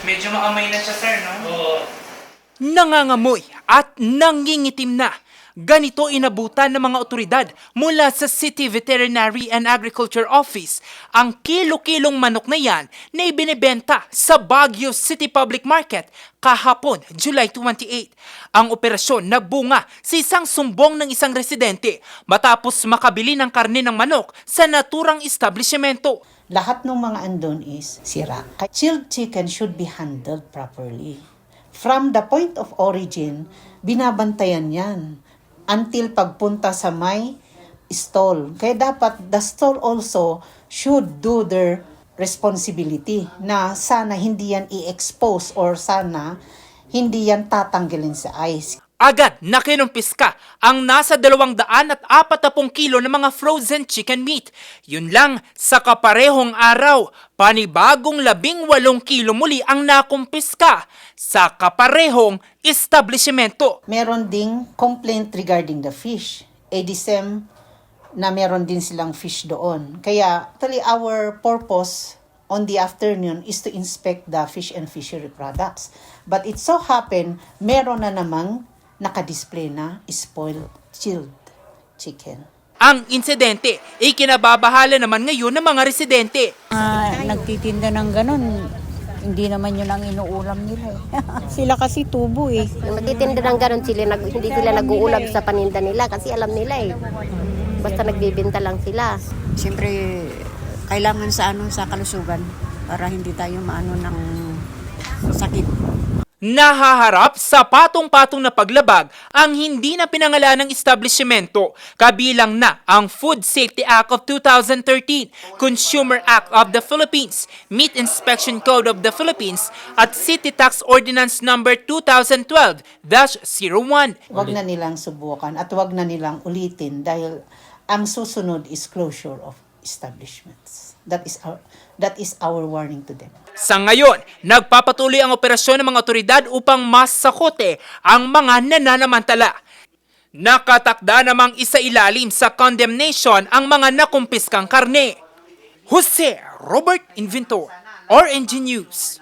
Medyo maamay na siya, sir, no? Oo. Nangangamoy at nangingitim na. Ganito inabutan ng mga otoridad mula sa City Veterinary and Agriculture Office ang kilo-kilong manok na yan na ibinebenta sa Baguio City Public Market kahapon, July 28. Ang operasyon nagbunga sa isang sumbong ng isang residente matapos makabili ng karne ng manok sa naturang establishmento. Lahat ng mga andon is sira. Chilled chicken should be handled properly. From the point of origin, binabantayan yan until pagpunta sa may stall. Kaya dapat the stall also should do their responsibility na sana hindi yan i-expose or sana hindi yan tatanggalin sa ice. Agad na kinumpiska ang nasa 240 kilo ng mga frozen chicken meat. Yun lang, sa kaparehong araw, panibagong 18 kilo muli ang nakumpiska sa kaparehong establishmento. Meron ding complaint regarding the fish. ADSEM na meron din silang fish doon. Kaya actually our purpose on the afternoon is to inspect the fish and fishery products. But it so happen, meron na namang nakadisplay na spoiled chilled chicken. Ang insidente ay kinababahala naman ngayon ng mga residente. Nagtitinda ng ganun, hindi naman yun ang inuulam nila. Sila kasi tubo eh. Yung nagtitinda ng ganun sila, hindi sila nag-uulam sa paninda nila kasi alam nila eh. Basta nagbibenta lang sila. Siyempre, kailangan sa kalusugan para hindi tayo maano ng sakit. Nahaharap sa patong-patong na paglabag ang hindi na pinangalan ng establishmento, kabilang na ang Food Safety Act of 2013, Consumer Act of the Philippines, Meat Inspection Code of the Philippines, at City Tax Ordinance No. 2012-01. Wag na nilang subukan at wag na nilang ulitin dahil ang susunod is closure of establishments. That is our warning to them. Sa ngayon, nagpapatuloy ang operasyon ng mga otoridad upang masakote ang mga nananamantala. Nakatakda namang isailalim sa condemnation ang mga nakumpiskang karne. Jose Robert Inventor, RNG News.